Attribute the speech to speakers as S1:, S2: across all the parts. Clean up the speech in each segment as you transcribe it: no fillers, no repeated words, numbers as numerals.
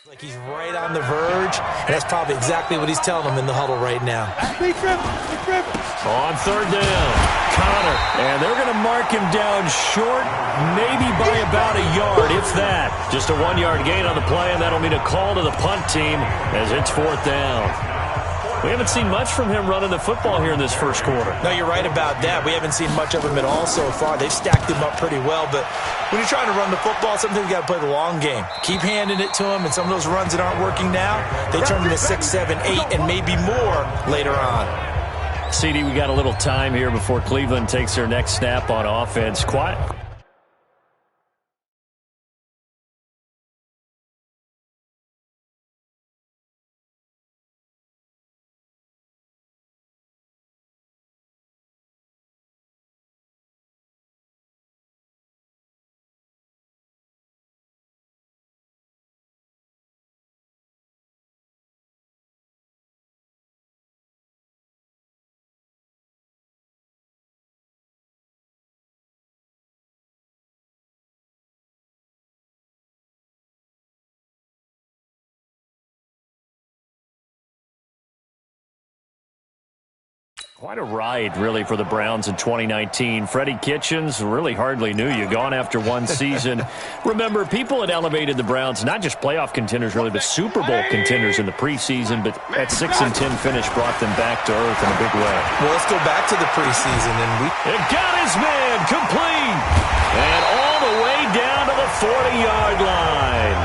S1: Like he's right on the verge, and that's probably exactly what he's telling them in the huddle right now.
S2: On third down, Connor, and they're going to mark him down short, maybe by about a yard, if that. Just a 1-yard gain on the play, and that'll mean a call to the punt team as it's fourth down. We haven't seen much from him running the football here in this first quarter.
S1: No, you're right about that. We haven't seen much of him at all so far. They've stacked him up pretty well, but when you're trying to run the football, sometimes you got to play the long game. Keep handing it to him, and some of those runs that aren't working now, they turn into 6, 7, 8, and maybe more later on.
S2: CD, we got a little time here before Cleveland takes their next snap on offense. Quiet. Quite a ride, really, for the Browns in 2019. Freddie Kitchens really hardly knew you. Gone after one season. Remember, people had elevated the Browns, not just playoff contenders, really, but Super Bowl contenders in the preseason. But that 6-10 finish brought them back to earth in a big way.
S1: Well, let's go back to the preseason.
S2: It got his man complete. And all the way down to the 40-yard line.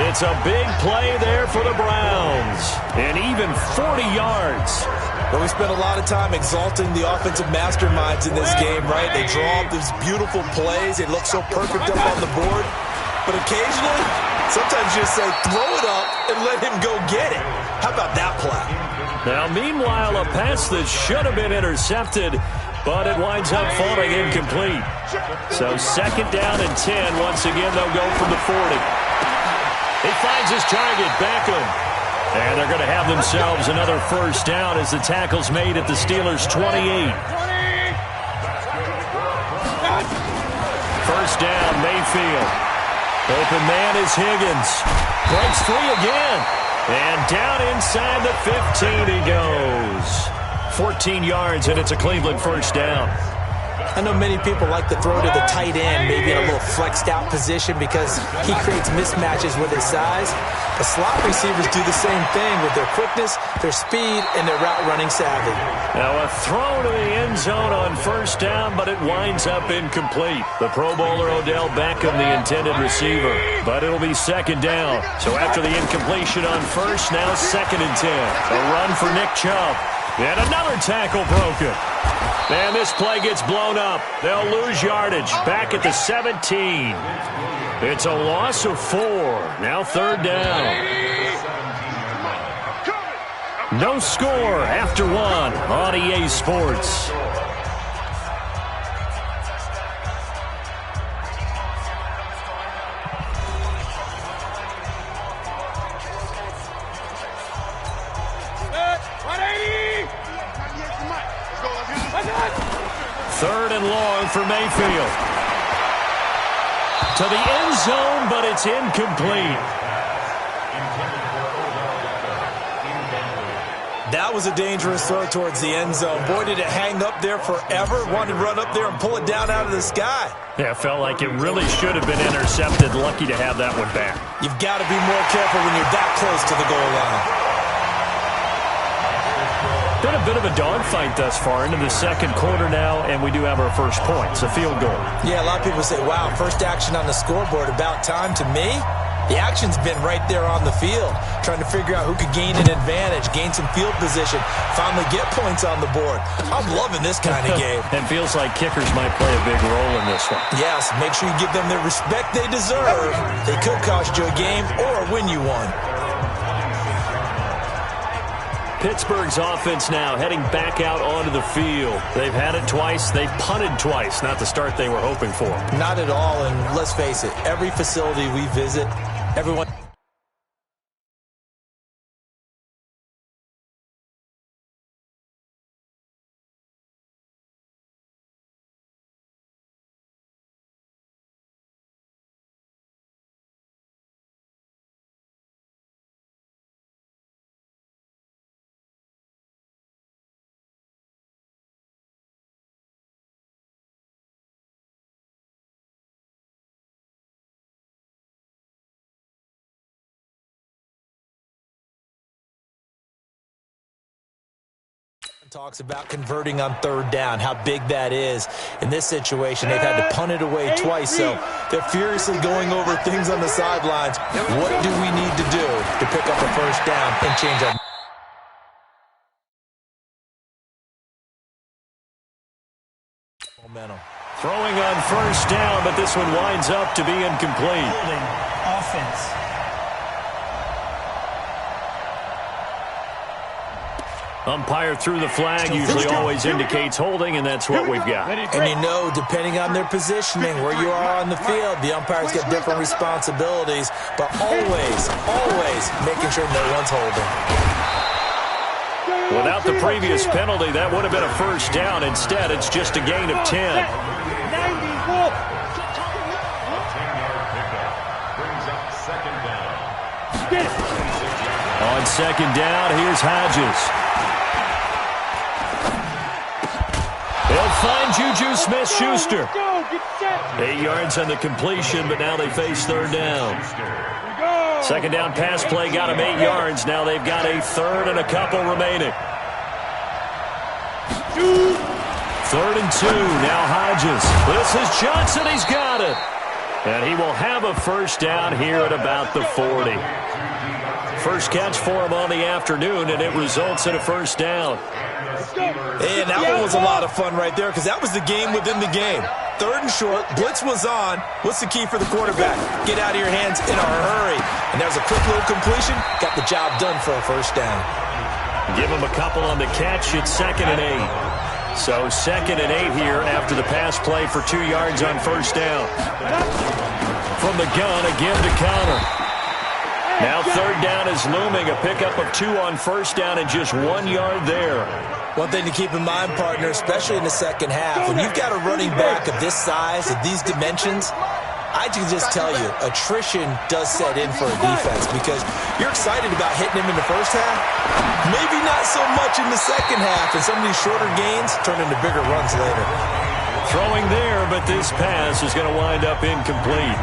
S2: It's a big play there for the Browns. And even 40 yards.
S1: Well, we spent a lot of time exalting the offensive masterminds in this game, right? They draw up these beautiful plays. They look so perfect up on the board. But occasionally, sometimes you just say, throw it up and let him go get it. How about that play?
S2: Now, meanwhile, a pass that should have been intercepted, but it winds up falling incomplete. So 2nd down and 10. Once again, they'll go from the 40. He finds his target, Beckham. And they're going to have themselves another first down as the tackle's made at the Steelers' 28. First down, Mayfield. Open man is Higgins. Breaks free again. And down inside the 15 he goes. 14 yards, and it's a Cleveland first down.
S1: I know many people like to throw to the tight end, maybe in a little flexed out position because he creates mismatches with his size. The slot receivers do the same thing with their quickness, their speed, and their route running savvy.
S2: Now a throw to the end zone on first down, but it winds up incomplete. The Pro Bowler Odell Beckham, the intended receiver, but it'll be 2nd down. So after the incompletion on first, now 2nd and 10. A run for Nick Chubb. And another tackle broken. And this play gets blown up. They'll lose yardage. Back at the 17. It's a loss of 4. Now 3rd down. No score after 1 on EA Sports. Third and long for Mayfield. To the end zone, but it's incomplete.
S1: That was a dangerous throw towards the end zone. Boy, did it hang up there forever. Wanted to run up there and pull it down out of the sky.
S2: Yeah, it felt like it really should have been intercepted. Lucky to have that one back.
S1: You've got to be more careful when you're that close to the goal line.
S2: Been a bit of a dogfight thus far into the 2nd quarter now, and we do have our first points, a field goal.
S1: Yeah, a lot of people say, wow, first action on the scoreboard, about time. To me, the action's been right there on the field, trying to figure out who could gain an advantage, gain some field position, finally get points on the board. I'm loving this kind of game.
S2: And feels like kickers might play a big role in this one.
S1: Yes, make sure you give them the respect they deserve. They could cost you a game or win you one.
S2: Pittsburgh's offense now heading back out onto the field. They've had it twice. They've punted twice. Not the start they were hoping for.
S1: Not at all, and let's face it, every facility we visit, everyone... talks about converting on third down, how big that is. In this situation, they've had to punt it away twice, so they're furiously going over things on the sidelines. What do we need to do to pick up a first down and change our momentum?
S2: Throwing on first down, but this one winds up to be incomplete.
S3: Holding offense.
S2: Umpire threw the flag, usually always indicates holding, and that's what we've got.
S1: And you know, depending on their positioning, where you are on the field, the umpires get different responsibilities, but always making sure no one's holding.
S2: Without the previous penalty, that would have been a first down. Instead, it's just a gain of 10. On second down, here's Hodges. They'll find Juju Smith-Schuster. 8 yards on the completion, but now they face third down. Second down pass play got them 8 yards. Now they've got a third and a couple remaining. 3rd and 2. Now Hodges. This is Johnson. He's got it. And he will have a first down here at about the 40. First catch for him on the afternoon, and it results in a first down.
S1: And that one was a lot of fun right there because that was the game within the game. 3rd and short, blitz was on. What's the key for the quarterback? Get out of your hands in a hurry. And there's a quick little completion. Got the job done for a first down.
S2: Give him a couple on the catch. It's 2nd and 8. So 2nd and 8 here after the pass play for 2 yards on first down. From the gun, again to Connor. Now 3rd down is looming. A pickup of 2 on first down and just 1 yard there.
S1: One thing to keep in mind, partner, especially in the second half, when you've got a running back of this size, of these dimensions, I can just tell you, attrition does set in for a defense because you're excited about hitting him in the first half. Maybe not so much in the second half, and some of these shorter gains turn into bigger runs later.
S2: Throwing there, but this pass is going to wind up incomplete.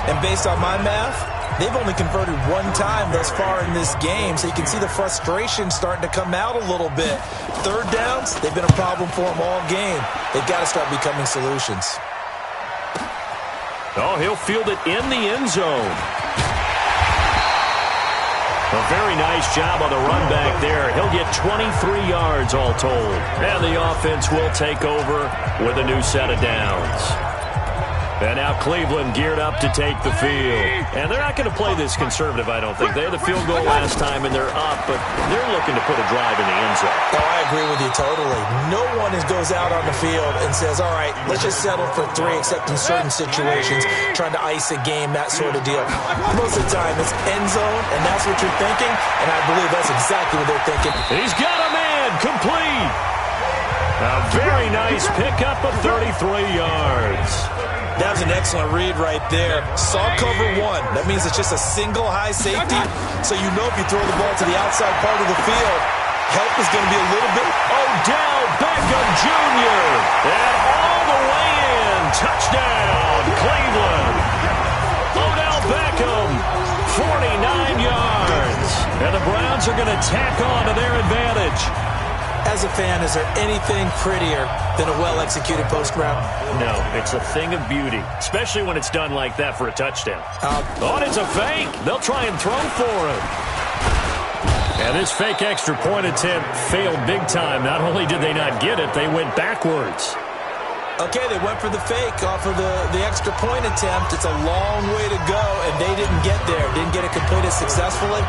S1: And based on my math, they've only converted 1 time thus far in this game, so you can see the frustration starting to come out a little bit. 3rd downs, they've been a problem for them all game. They've got to start becoming solutions.
S2: Oh, he'll field it in the end zone. A very nice job on the run back there. He'll get 23 yards all told. And the offense will take over with a new set of downs. And now Cleveland geared up to take the field. And they're not going to play this conservative, I don't think. They had the field goal last time, and they're up, but they're looking to put a drive in the end zone.
S1: Oh, I agree with you totally. No one goes out on the field and says, all right, let's just settle for 3, except in certain situations, trying to ice a game, that sort of deal. Most of the time, it's end zone, and that's what you're thinking, and I believe that's exactly what they're thinking.
S2: He's got a man, complete. A very nice pickup of 33 yards.
S1: That was an excellent read right there. Saw cover 1. That means it's just a single high safety. So you know if you throw the ball to the outside part of the field, help is going to be a little bit.
S2: Odell Beckham Jr. And all the way in. Touchdown, Cleveland. Odell Beckham, 49 yards. And the Browns are going to tack on to their advantage.
S1: As a fan, is there anything prettier than a well-executed post route?
S2: No, it's a thing of beauty, especially when it's done like that for a touchdown. And it's a fake. They'll try and throw for it. And this fake extra point attempt failed big time. Not only did they not get it, they went backwards.
S1: Okay, they went for the fake off of the extra point attempt. It's a long way to go, and they didn't get there. Didn't get it completed successfully.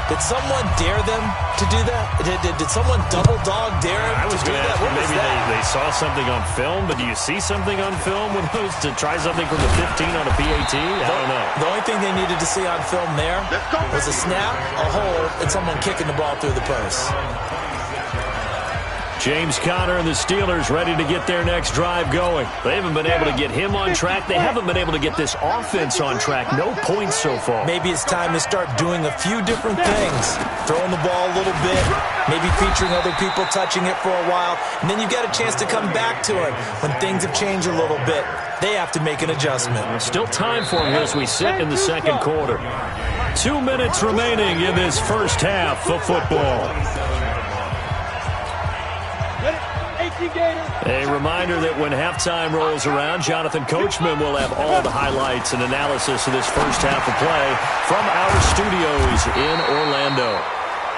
S1: Did someone dare them to do that? Did someone double dog dare them
S2: I was
S1: to do
S2: going to
S1: that?
S2: ask you, maybe they saw something on film, but do you see something on film when those to try something from the 15 on a PAT? I don't know.
S1: The only thing they needed to see on film there was a snap, a hold, and someone kicking the ball through the post.
S2: James Conner and the Steelers ready to get their next drive going. They haven't been able to get him on track. They haven't been able to get this offense on track. No points so far.
S1: Maybe it's time to start doing a few different things. Throwing the ball a little bit, maybe featuring other people touching it for a while, and then you've got a chance to come back to it when things have changed a little bit. They have to make an adjustment.
S2: Still time for him as we sit in the second quarter. 2 minutes remaining in this first half of football. A reminder that when halftime rolls around, Jonathan Coachman will have all the highlights and analysis of this first half of play from our studios in Orlando.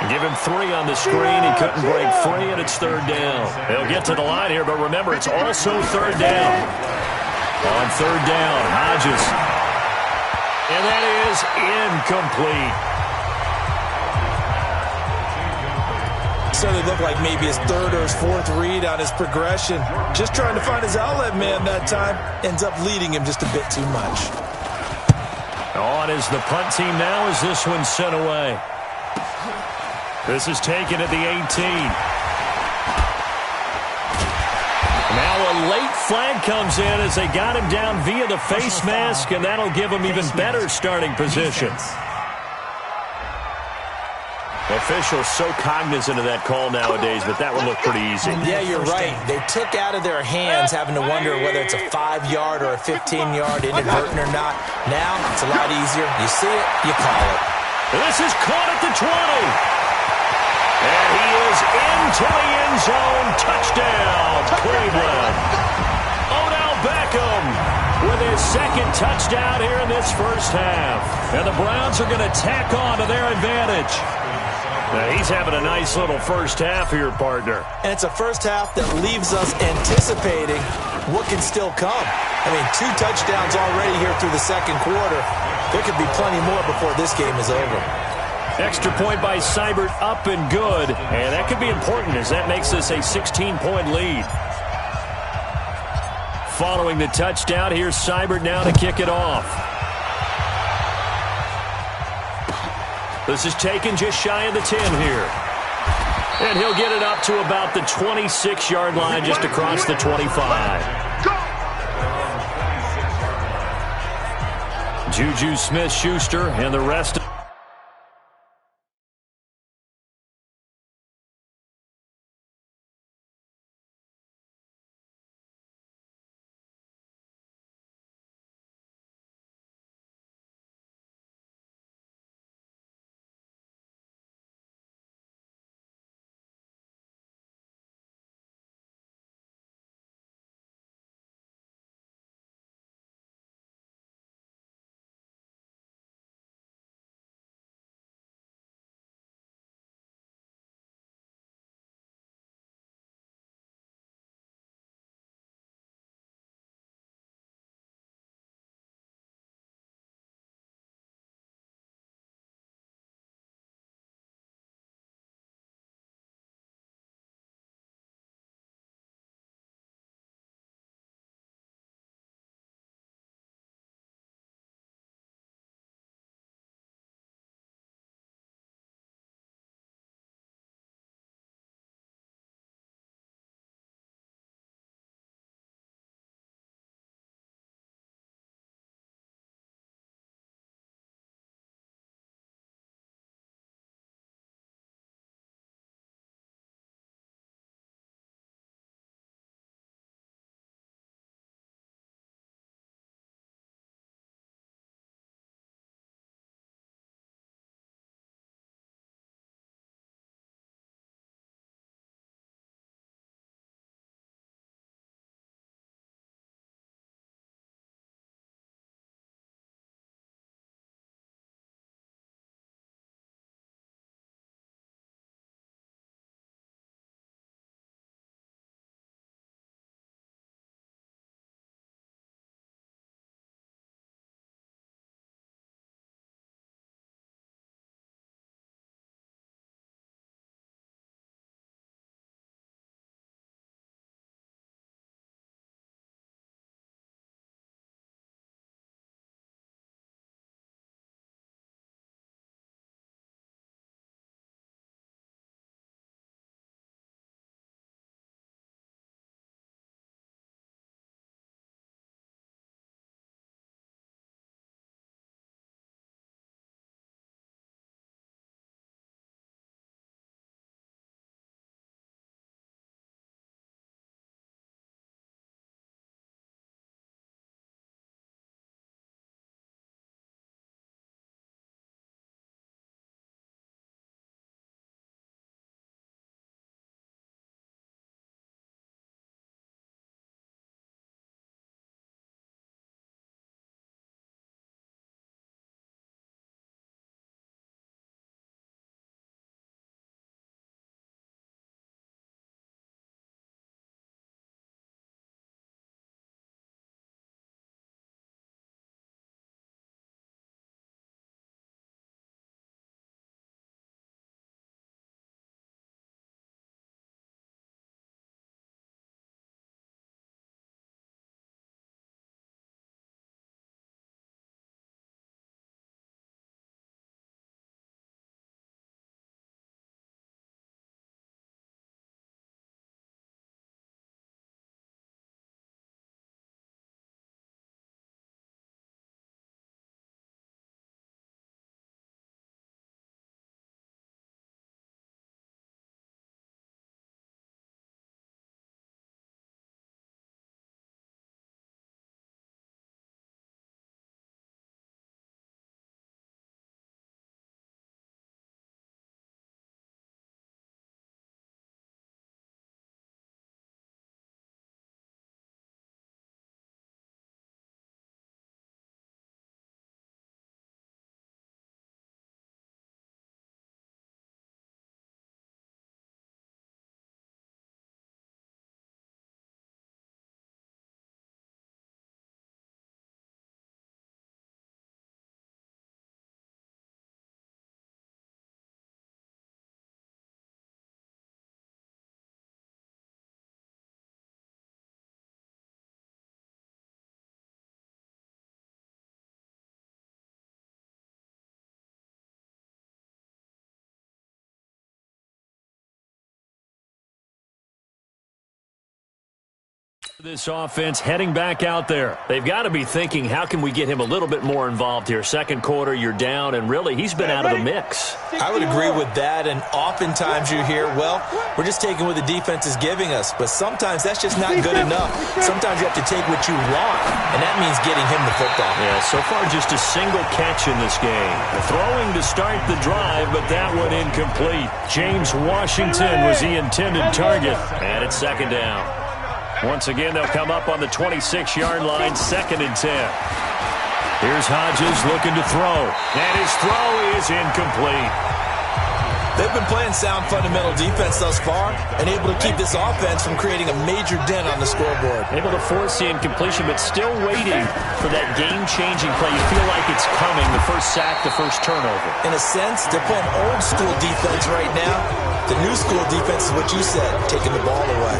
S2: Give him 3 on the screen. He couldn't break free, and it's third down. They'll get to the line here, but remember, it's also third down. On third down, Hodges. And that is incomplete.
S1: Certainly looked like maybe his third or his fourth read on his progression. Just trying to find his outlet man that time. Ends up leading him just a bit too much.
S2: On is the punt team now as this one's sent away. This is taken at the 18. Now a late flag comes in as they got him down via the face mask, and that'll give him even better starting position. Officials so cognizant of that call nowadays, but that one looked pretty easy.
S1: Yeah, you're right. They took out of their hands having to wonder whether it's a 5-yard or a 15-yard, inadvertent or not. Now, it's a lot easier. You see it, you call it.
S2: This is caught at the 20. And he is into the end zone. Touchdown, Cleveland. Odell Beckham with his second touchdown here in this first half. And the Browns are going to tack on to their advantage. Now, he's having a nice little first half here, partner.
S1: And it's a first half that leaves us anticipating what can still come. I mean, 2 touchdowns already here through the second quarter. There could be plenty more before this game is over.
S2: Extra point by Seibert, up and good. And that could be important as that makes this a 16-point lead. Following the touchdown, here's Seibert now to kick it off. This is taken just shy of the 10 here. And he'll get it up to about the 26-yard line just across the 25. Juju Smith-Schuster and the rest of This offense heading back out there. They've got to be thinking, how can we get him a little bit more involved here? Second quarter, you're down, and really, he's been out of the mix.
S1: I would agree with that, and oftentimes you hear, well, we're just taking what the defense is giving us, but sometimes that's just not good enough. Sometimes you have to take what you want, and that means getting him the football.
S2: Yeah, so far just a single catch in this game. Throwing to start the drive, but that one incomplete. James Washington was the intended target, and it's second down. Once again, they'll come up on the 26-yard line, 2nd and 10. Here's Hodges looking to throw, and his throw is incomplete.
S1: They've been playing sound fundamental defense thus far and able to keep this offense from creating a major dent on the scoreboard.
S2: Able to force the incompletion, but still waiting for that game-changing play. You feel like it's coming, the first sack, the first turnover.
S1: In a sense, they're playing old-school defense right now. The new-school defense is what you said, taking the ball away.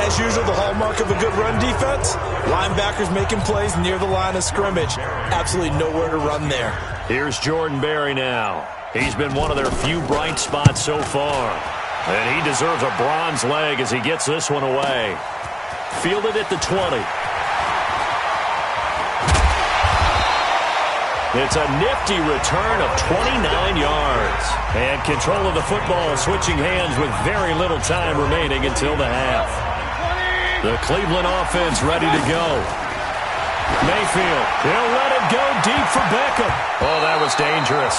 S1: As usual, the hallmark of a good run defense, linebackers making plays near the line of scrimmage. Absolutely nowhere to run there.
S2: Here's Jordan Berry now. He's been one of their few bright spots so far. And he deserves a bronze leg as he gets this one away. Fielded at the 20. It's a nifty return of 29 yards. And control of the football switching hands with very little time remaining until the half. The Cleveland offense ready to go. Mayfield, he'll let it go deep for Beckham. Oh, that was dangerous.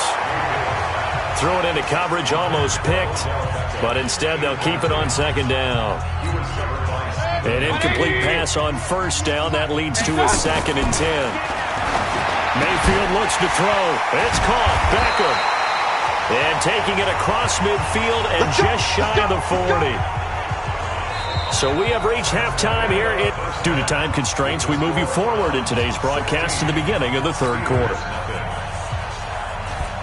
S2: Threw it into coverage, almost picked, but instead they'll keep it on 2nd down. An incomplete pass on 1st down. That leads to a 2nd and 10. Mayfield looks to throw. It's caught. Beckham. And taking it across midfield and just shy of the 40. So we have reached halftime here. Due to time constraints, we move you forward in today's broadcast to the beginning of the 3rd quarter.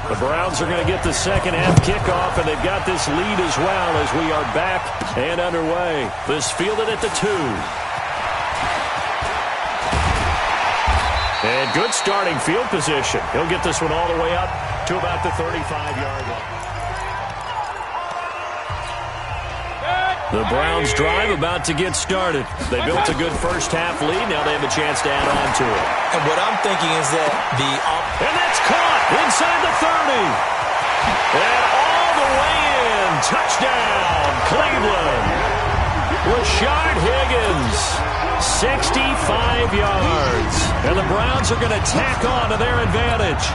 S2: The Browns are going to get the second half kickoff, and they've got this lead as well as we are back and underway. This fielded at the 2. And good starting field position. He'll get this one all the way up to about the 35-yard line. The Browns drive about to get started. They built a good first half lead. Now they have a chance to add on to it.
S1: And what I'm thinking is that
S2: and that's caught inside the 30. And all the way in. Touchdown, Cleveland. Rashard Higgins, 65 yards. And the Browns are going to tack on to their advantage.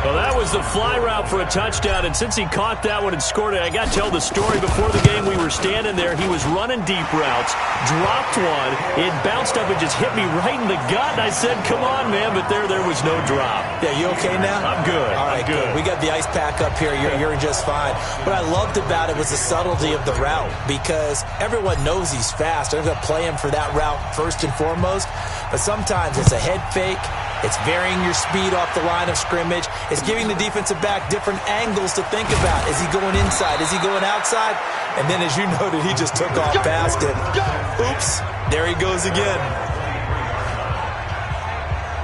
S2: Well, that was the fly route for a touchdown, and since he caught that one and scored it, I got to tell the story. Before the game, we were standing there. He was running deep routes, dropped one. It bounced up and just hit me right in the gut, and I said, come on, man, but there was no drop.
S1: Yeah, you okay now?
S2: I'm good.
S1: All right, good. We got the ice pack up here. You're just fine. What I loved about it was the subtlety of the route, because everyone knows he's fast. They're going to play him for that route first and foremost, but sometimes it's a head fake. It's varying your speed off the line of scrimmage. It's giving the defensive back different angles to think about. Is he going inside? Is he going outside? And then, as you noted, he just took off past it. Oops, there he goes again.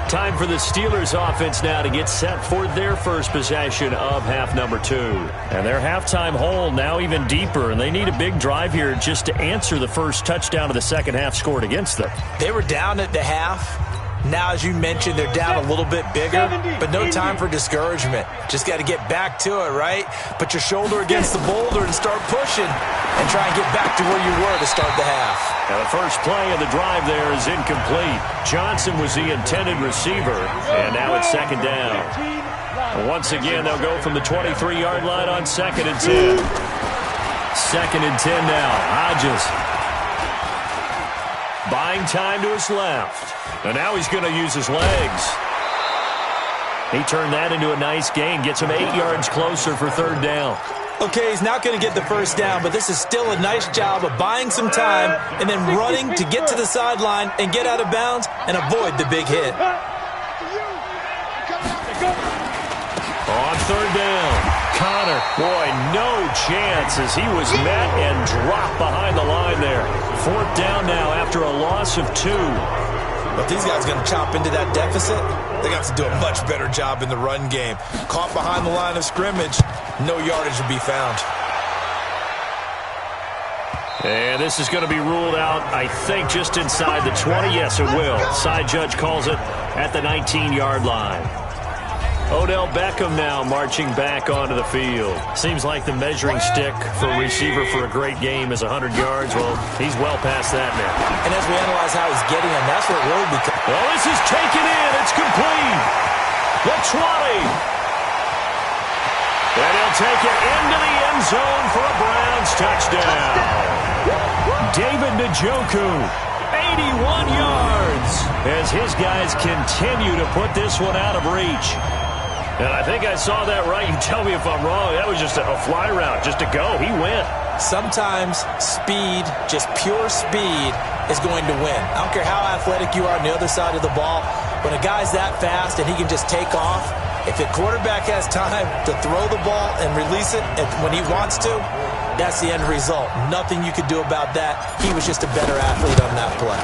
S2: Time for the Steelers offense now to get set for their first possession of half number 2. And their halftime hole now even deeper, and they need a big drive here just to answer the first touchdown of the second half scored against them.
S1: They were down at the half. Now, as you mentioned, they're down a little bit bigger, but no time for discouragement. Just got to get back to it, right? Put your shoulder against the boulder and start pushing and try and get back to where you were to start the half.
S2: Now, the first play of the drive there is incomplete. Johnson was the intended receiver, and now it's 2nd down. And once again, they'll go from the 23-yard line on 2nd and 10. 2nd and 10 now. Hodges buying time to his left. And now he's going to use his legs. He turned that into a nice gain. Gets him 8 yards closer for 3rd down.
S1: Okay, he's not going to get the first down, but this is still a nice job of buying some time and then running to get to the sideline and get out of bounds and avoid the big hit.
S2: On 3rd down, Connor. Boy, no chance as he was met and dropped behind the line there. 4th down now after a loss of 2.
S1: But these guys are going to chop into that deficit. They got to do a much better job in the run game. Caught behind the line of scrimmage, no yardage to be found.
S2: And this is going to be ruled out, I think, just inside the 20. Yes, it will. Side judge calls it at the 19-yard line. Odell Beckham now marching back onto the field. Seems like the measuring stick for a receiver for a great game is 100 yards. Well, he's well past that now.
S1: And as we analyze how he's getting him, that's what it really becomes.
S2: Well, this is taken in. It's complete. The 20. And he'll take it into the end zone for a Browns touchdown. David Njoku, 81 yards, as his guys continue to put this one out of reach. And I think I saw that right. You tell me if I'm wrong. That was just a fly route, just to go. He went.
S1: Sometimes speed, just pure speed, is going to win. I don't care how athletic you are on the other side of the ball. When a guy's that fast and he can just take off, if the quarterback has time to throw the ball and release it when he wants to, that's the end result. Nothing you could do about that. He was just a better athlete on that play.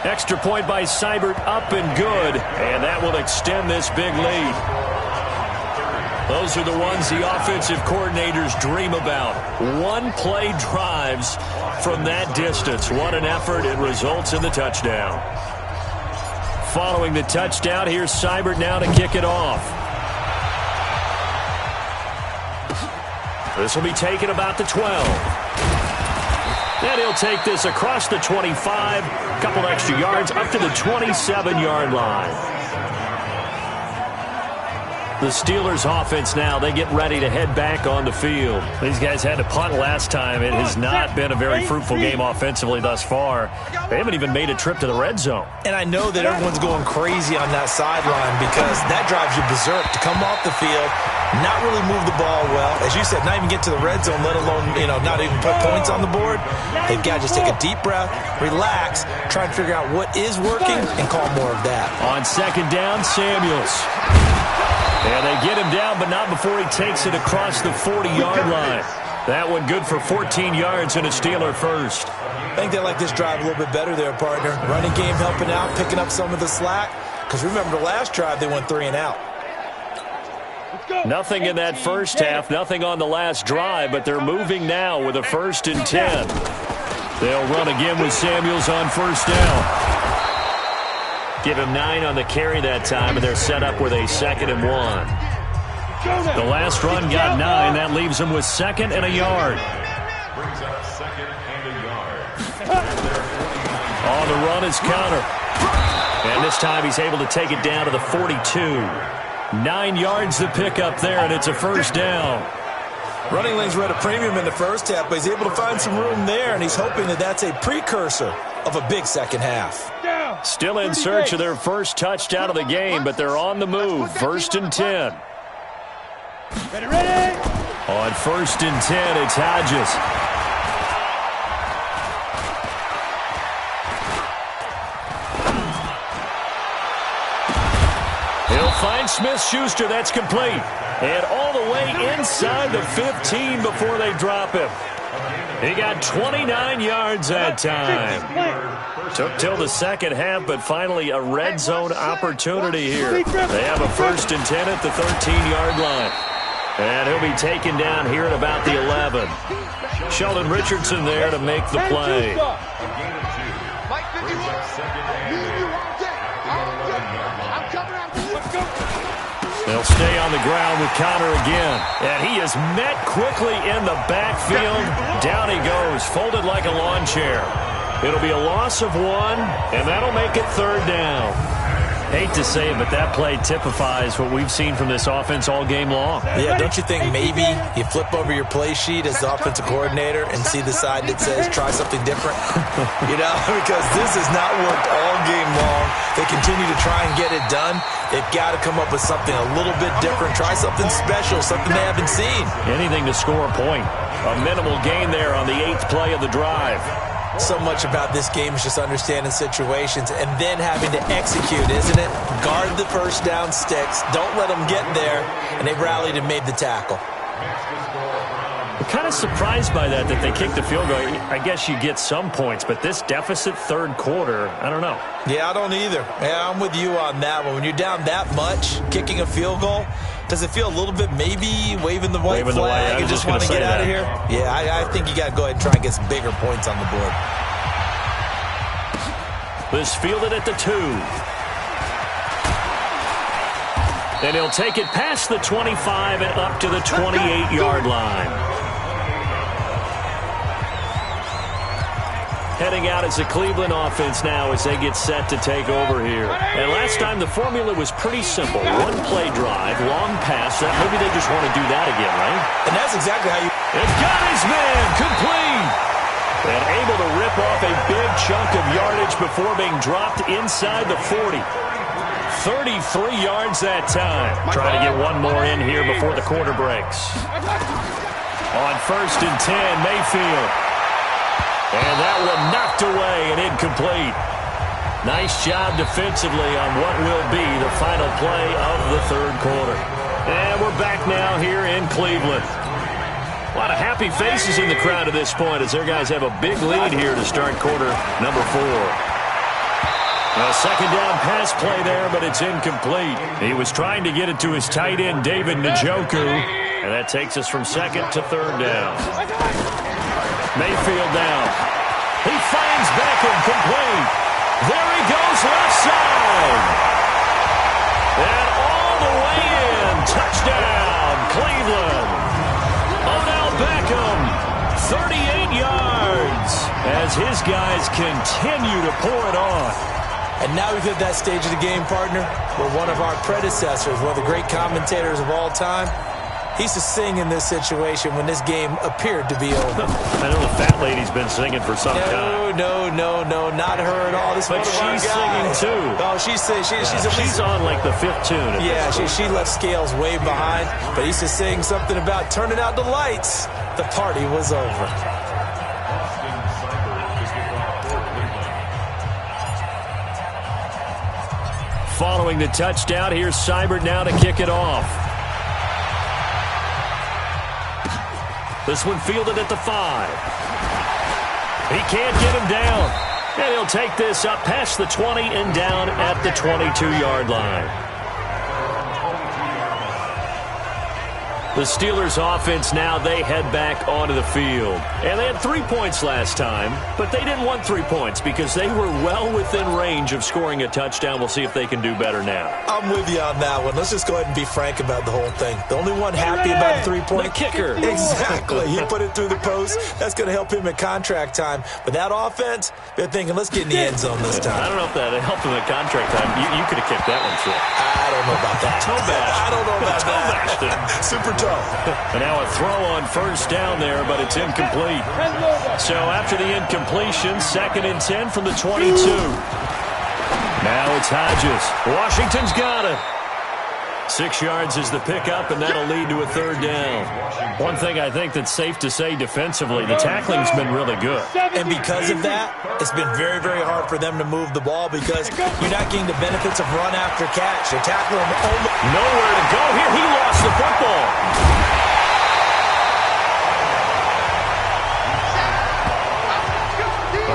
S2: Extra point by Seibert, up and good, and that will extend this big lead. Those are the ones the offensive coordinators dream about. One-play drives from that distance. What an effort. It results in the touchdown. Following the touchdown, here's Seibert now to kick it off. This will be taken about the 12. And he'll take this across the 25, a couple extra yards, up to the 27-yard line. The Steelers offense now, they get ready to head back on the field. These guys had to punt last time. It has not been a very fruitful game offensively thus far. They haven't even made a trip to the red zone.
S1: And I know that everyone's going crazy on that sideline because that drives you berserk to come off the field, not really move the ball well. As you said, not even get to the red zone, let alone, not even put points on the board. They've got to just take a deep breath, relax, try and figure out what is working, and call more of that.
S2: On second down, Samuels. And they get him down, but not before he takes it across the 40-yard line. That one good for 14 yards and a Steeler first.
S1: I think they like this drive a little bit better there, partner. Running game helping out, picking up some of the slack. Because remember the last drive, they went 3 and out.
S2: Nothing in that first half, nothing on the last drive, but they're moving now with a 1st and 10. They'll run again with Samuels on first down. Give him 9 on the carry that time, and they're set up with a 2nd and 1. The last run got 9. That leaves him with 2nd and a yard. On the run is Counter. And this time he's able to take it down to the 42. 9 yards to pick up there, and it's a first down.
S1: Running lanes were at a premium in the first half, but he's able to find some room there, and he's hoping that that's a precursor of a big second half.
S2: Still in search of their first touchdown of the game, but they're on the move. 1st and 10.
S3: Ready.
S2: On 1st and 10, it's Hodges. He'll find Smith-Schuster. That's complete. And all the way inside the 15 before they drop him. He got 29 yards that time. Took till the second half, but finally a red zone opportunity here. They have a 1st and 10 at the 13-yard line. And he'll be taken down here at about the 11. Sheldon Richardson there to make the play. They'll stay on the ground with Conner again. And he is met quickly in the backfield. Down he goes, folded like a lawn chair. It'll be a loss of 1, and that'll make it 3rd down. Hate to say it, but that play typifies what we've seen from this offense all game long.
S1: Yeah, don't you think maybe you flip over your play sheet as the offensive coordinator and see the side that says try something different? Because this has not worked all game long. They continue to try and get it done. They've got to come up with something a little bit different. Try something special, something they haven't seen.
S2: Anything to score a point. A minimal gain there on the 8th play of the drive.
S1: So much about this game is just understanding situations and then having to execute, isn't it? Guard the first down sticks. Don't let them get there. And they rallied and made the tackle.
S2: I'm kind of surprised by that they kicked the field goal. I guess you get some points, but this deficit 3rd quarter, I don't know.
S1: Yeah, I don't either. Yeah, I'm with you on that one. When you're down that much, kicking a field goal, Does it feel a little bit maybe waving the white flag and just want to get out of here? Yeah, I think you got to go ahead and try and get some bigger points on the board.
S2: This fielded at the 2. And he'll take it past the 25 and up to the 28-yard line. Heading out as a Cleveland offense now as they get set to take over here. And last time the formula was pretty simple. One play drive, long pass. Maybe they just want to do that again, right?
S1: And that's exactly how you...
S2: It's got his man, complete. And able to rip off a big chunk of yardage before being dropped inside the 40. 33 yards that time. Trying to get one more in here before the quarter breaks. On 1st and 10, Mayfield. And that one knocked away and incomplete. Nice job defensively on what will be the final play of the 3rd quarter. And we're back now here in Cleveland. A lot of happy faces in the crowd at this point as their guys have a big lead here to start quarter number 4. A 2nd down pass play there, but it's incomplete. He was trying to get it to his tight end, David Njoku, and that takes us from 2nd to 3rd down. Mayfield down. He finds Beckham, complete. There he goes, left side. And all the way in. Touchdown, Cleveland. Odell Beckham, 38 yards, as his guys continue to pour it on.
S1: And now we've hit that stage of the game, partner, where one of our predecessors, one of the great commentators of all time, he used to sing in this situation when this game appeared to be over.
S2: I know the fat lady's been singing for some time.
S1: No, not her at all. This
S2: but she's singing too.
S1: Oh, she's
S2: on like the 5th tune.
S1: Yeah, she left Scales way behind. But he used to sing something about turning out the lights. The party was over.
S2: Following the touchdown, here's Seibert now to kick it off. This one fielded at the 5. He can't get him down. And he'll take this up past the 20 and down at the 22-yard line. The Steelers offense now, they head back onto the field. And they had 3 points last time, but they didn't want 3 points because they were well within range of scoring a touchdown. We'll see if they can do better now.
S1: I'm with you on that one. Let's just go ahead and be frank about the whole thing. The only one happy about the 3-point
S2: kicker.
S1: Exactly. He put it through the post. That's going to help him at contract time. But that offense, they're thinking, let's get in the end zone this time.
S2: I don't know if that helped him at contract time. You could have kicked that one through.
S1: I don't know about that.
S2: Toe bash.
S1: I don't know about
S2: that.
S1: Super tough.
S2: And now a throw on 1st down there, but it's incomplete. So after the incompletion, 2nd and 10 from the 22. Now it's Hodges. Washington's got it. 6 yards is the pickup, and that'll lead to a 3rd down. One thing I think that's safe to say defensively, the tackling's been really good.
S1: And because of that, it's been very, very hard for them to move the ball because you're not getting the benefits of run after catch. They're tackling
S2: nowhere to go here. He lost the football.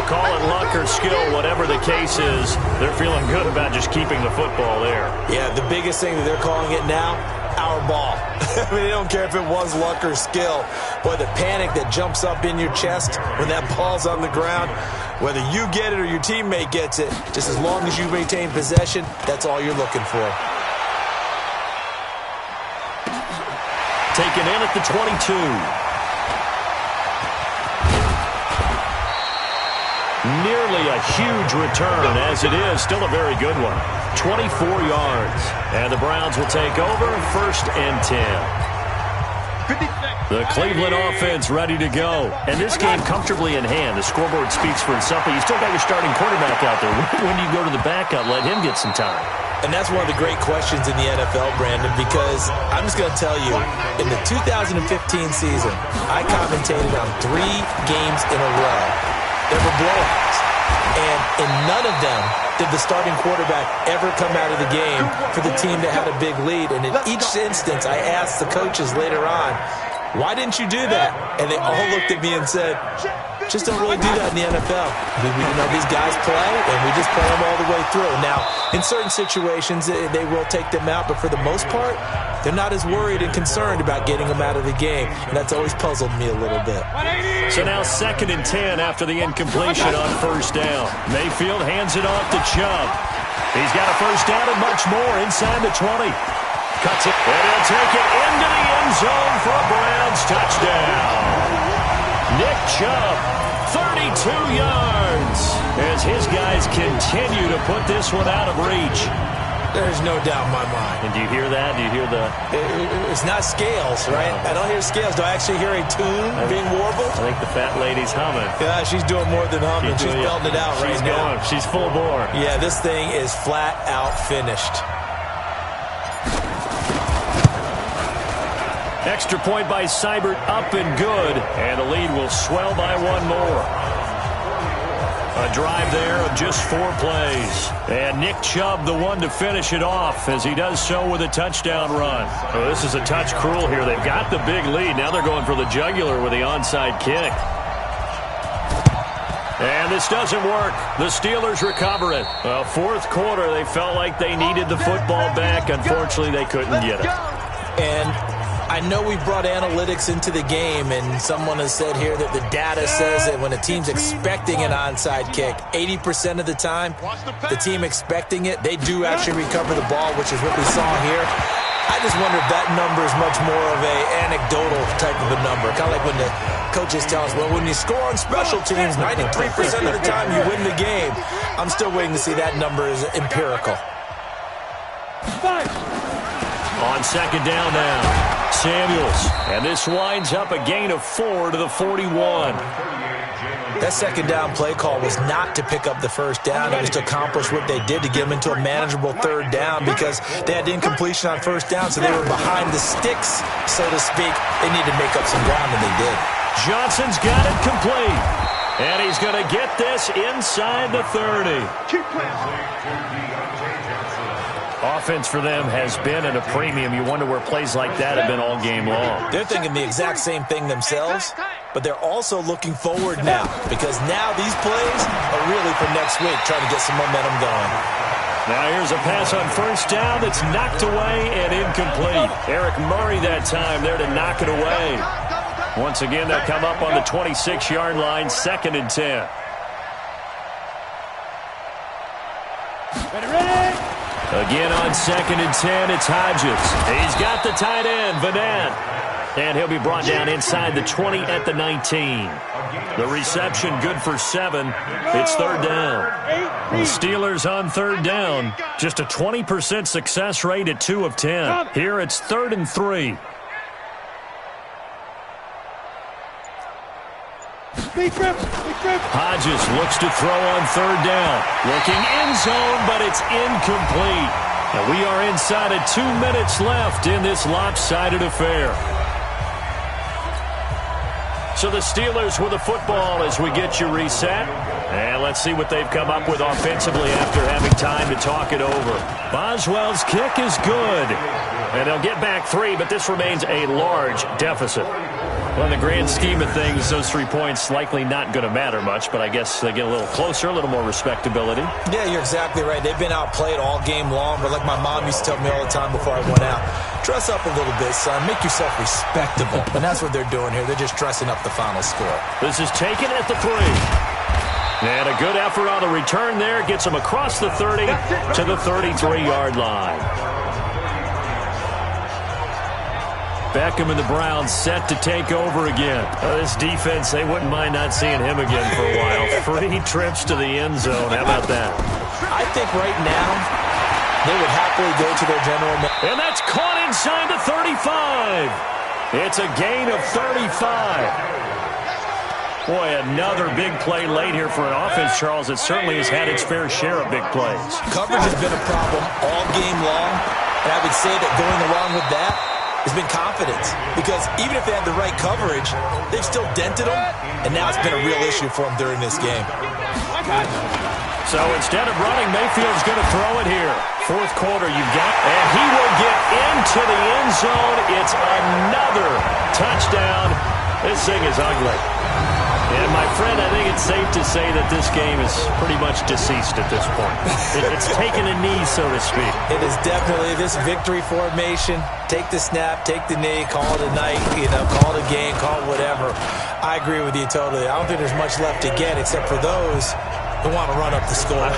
S2: Call it luck or skill, whatever the case is, they're feeling good about just keeping the football there.
S1: Yeah, the biggest thing that they're calling it now, our ball. I mean, they don't care if it was luck or skill. Boy, the panic that jumps up in your chest when that ball's on the ground, whether you get it or your teammate gets it, just as long as you maintain possession, that's all you're looking for.
S2: Taken in at the 22. Nearly a huge return, as it is still a very good one. 24 yards. And the Browns will take over 1st and 10. The Cleveland offense ready to go. And this game comfortably in hand. The scoreboard speaks for itself, but you still got your starting quarterback out there. When do you go to the backup, let him get some time?
S1: And that's one of the great questions in the NFL, Brandon, because I'm just going to tell you, in the 2015 season, I commentated on 3 games in a row. There were blowouts, and in none of them did the starting quarterback ever come out of the game for the team that had a big lead. And in each instance, I asked the coaches later on, why didn't you do that? And they all looked at me and said, just don't really do that in the NFL. These guys play, and we just play them all the way through. Now, in certain situations, they will take them out, but for the most part, They're not as worried and concerned about getting him out of the game, and that's always puzzled me a little bit.
S2: So now 2nd and 10 after the incompletion on 1st down. Mayfield hands it off to Chubb. He's got a 1st down and much more inside the 20. Cuts it, and he'll take it into the end zone for a Browns touchdown. Nick Chubb, 32 yards, as his guys continue to put this one out of reach.
S1: There's no doubt in my mind.
S2: And do you hear that? Do you hear the...
S1: It's not scales, right? I don't hear scales. Do I actually hear a tune being warbled?
S2: I think the fat lady's humming.
S1: Yeah, she's doing more than humming. She's belting it out right now.
S2: She's full bore.
S1: Yeah, this thing is flat out finished.
S2: Extra point by Seibert, up and good. And the lead will swell by one more. A drive there of just 4 plays. And Nick Chubb the one to finish it off as he does so with a touchdown run. Oh, this is a touch cruel here. They've got the big lead. Now they're going for the jugular with the onside kick. And this doesn't work. The Steelers recover it. Well, 4th quarter, they felt like they needed the football back. Unfortunately, they couldn't get it.
S1: And I know we brought analytics into the game, and someone has said here that the data says that when a team's expecting an onside kick, 80% of the time, the team expecting it, they do actually recover the ball, which is what we saw here. I just wonder if that number is much more of a anecdotal type of a number. Kind of like when the coaches tell us, well, when you score on special teams, 93% of the time you win the game. I'm still waiting to see that number is empirical.
S2: On 2nd down now. Samuels, and this winds up a gain of 4 to the 41.
S1: That 2nd down play call was not to pick up the 1st down. It was to accomplish what they did to get them into a manageable 3rd down because they had incompletion on 1st down, so they were behind the sticks, so to speak. They needed to make up some ground, and they did.
S2: Johnson's got it complete, and he's going to get this inside the 30. Keep playing. Offense for them has been at a premium. You wonder where plays like that have been all game long.
S1: They're thinking the exact same thing themselves, but they're also looking forward now because now these plays are really for next week, trying to get some momentum going.
S2: Now here's a pass on 1st down that's knocked away and incomplete. Eric Murray that time there to knock it away. Once again, they'll come up on the 26-yard line, 2nd and 10.
S3: Ready?
S2: Again on 2nd and 10, it's Hodges. He's got the tight end, Vanette. And he'll be brought down inside the 20 at the 19. The reception good for 7. It's 3rd down. The Steelers on 3rd down. Just a 20% success rate at 2 of 10. Here it's 3rd and 3. Hodges looks to throw on 3rd down. Looking end zone, but it's incomplete. And we are inside of 2 minutes left in this lopsided affair. So the Steelers with the football as we get you reset. And let's see what they've come up with offensively after having time to talk it over. Boswell's kick is good. And they'll get back 3, but this remains a large deficit. Well, in the grand scheme of things, those 3 points likely not going to matter much, but I guess they get a little closer, a little more respectability.
S1: Yeah, you're exactly right. They've been outplayed all game long, but like my mom used to tell me all the time before I went out, dress up a little bit, son. Make yourself respectable. And that's what they're doing here. They're just dressing up the final score.
S2: This is taken at the 3. And a good effort on the return there. Gets them across the 30 to the 33-yard line. Beckham and the Browns set to take over again. This defense, they wouldn't mind not seeing him again for a while. 3 trips to the end zone. How about that?
S1: I think right now they would happily go to their general manager.
S2: And that's caught inside the 35. It's a gain of 35. Boy, another big play late here for an offense, Charles, that certainly has had its fair share of big plays.
S1: Coverage has been a problem all game long, and I would say that going along with that has been confidence, because even if they had the right coverage, they've still dented them, and now it's been a real issue for them during this game.
S2: So instead of running, Mayfield's going to throw it here. 4th quarter, you've got, and he will get into the end zone. It's another touchdown. This thing is ugly. And, my friend, I think it's safe to say that this game is pretty much deceased at this point. It's taken a knee, so to speak.
S1: It is definitely this victory formation. Take the snap, take the knee, call it a night, call it a game, call it whatever. I agree with you totally. I don't think there's much left to get except for those who want to run up the score.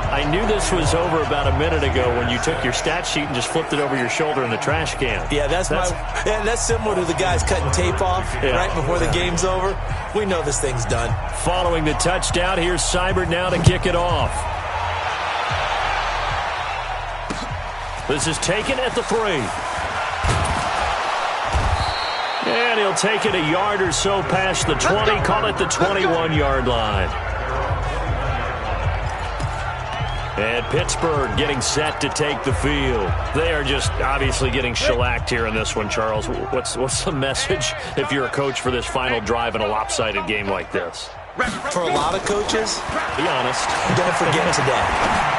S2: I knew this was over about a minute ago when you took your stat sheet and just flipped it over your shoulder in the trash can.
S1: Yeah, that's similar to the guys cutting tape off right before the game's over. We know this thing's done.
S2: Following the touchdown, here's Seibert now to kick it off. This is taken at the 3. And he'll take it a yard or so past the 20, call it the 21-yard line. And Pittsburgh getting set to take the field. They are just obviously getting shellacked here in this one, Charles. What's the message if you're a coach for this final drive in a lopsided game like this?
S1: For a lot of coaches,
S2: be honest.
S1: Don't forget today.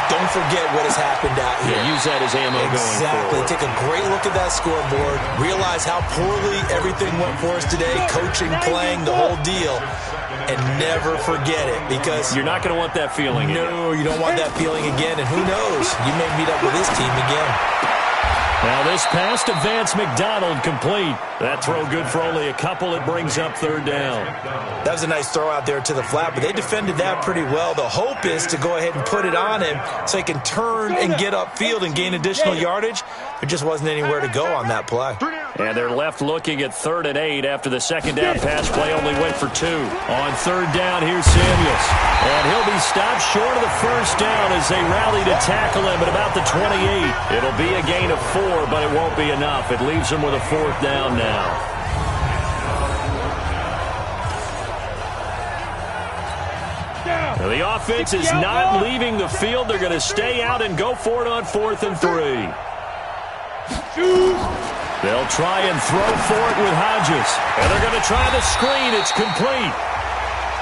S1: Don't forget what has happened out here.
S2: Yeah, use that as ammo going forward.
S1: Take a great look at that scoreboard. Realize how poorly everything went for us today. Coaching, playing, the whole deal. And never forget it, because
S2: you're not going to want that feeling again.
S1: No, you don't want that feeling again. And who knows? You may meet up with this team again.
S2: Now this pass to Vance McDonald complete. That throw good for only a couple. It brings up 3rd down.
S1: That was a nice throw out there to the flat, but they defended that pretty well. The hope is to go ahead and put it on him so he can turn and get upfield and gain additional yardage. There just wasn't anywhere to go on that play.
S2: And they're left looking at 3rd and 8 after the second down pass play only went for 2. On 3rd down, here's Samuels. And he'll be stopped short of the first down as they rally to tackle him at about the 28. It'll be a gain of 4, but it won't be enough. It leaves them with a 4th down now. Now the offense is not leaving the field. They're going to stay out and go for it on 4th and 3. They'll try and throw for it with Hodges. And they're going to try the screen. It's complete.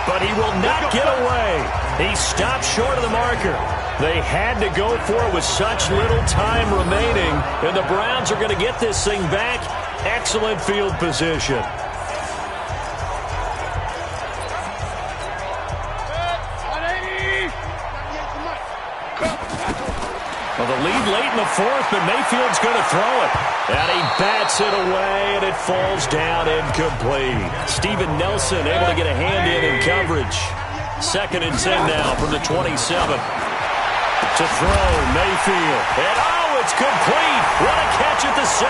S2: But he will not get away. He stopped short of the marker. They had to go for it with such little time remaining. And the Browns are going to get this thing back. Excellent field position. Well, the lead late in the 4th, but Mayfield's going to throw it. And he bats it away, and it falls down incomplete. Steven Nelson able to get a hand in coverage. 2nd and 10 now from the 27. To throw, Mayfield. And, it's complete. What a catch at the 7.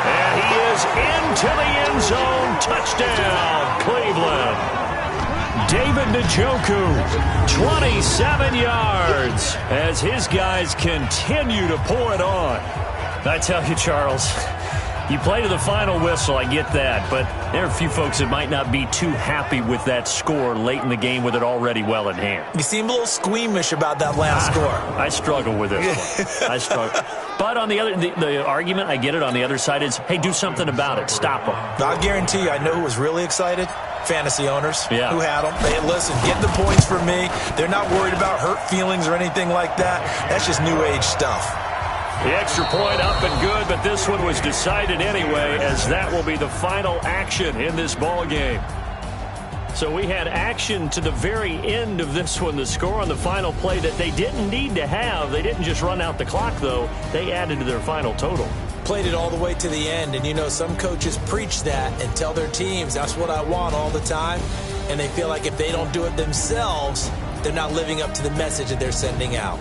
S2: And he is into the end zone. Touchdown, Cleveland. David Njoku, 27 yards, as his guys continue to pour it on. I tell you, Charles, you play to the final whistle, I get that, but there are a few folks that might not be too happy with that score late in the game with it already well in hand.
S1: You seem a little squeamish about that last score.
S2: I struggle with this one. I struggle. But on the other, the argument, I get it, on the other side is, hey, do something about it. Stop them.
S1: I guarantee you, I know who was really excited. Fantasy owners who had them. Hey, listen, get the points for me. They're not worried about hurt feelings or anything like that. That's just new age stuff.
S2: The extra point up and good, but this one was decided anyway, as that will be the final action in this ball game. So we had action to the very end of this one. The score on the final play that they didn't need to have. They didn't just run out the clock, though. They added to their final total.
S1: Played it all the way to the end, and some coaches preach that and tell their teams, that's what I want all the time, and they feel like if they don't do it themselves, they're not living up to the message that they're sending out.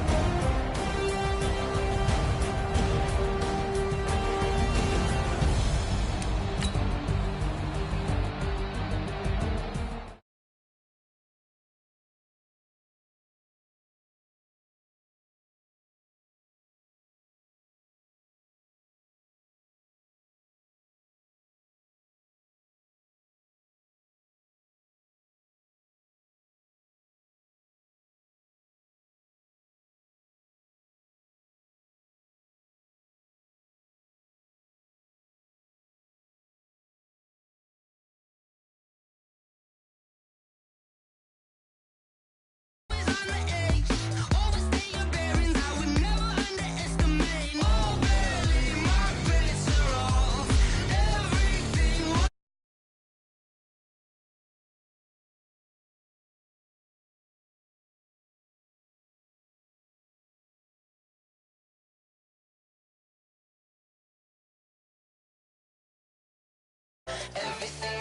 S3: Everything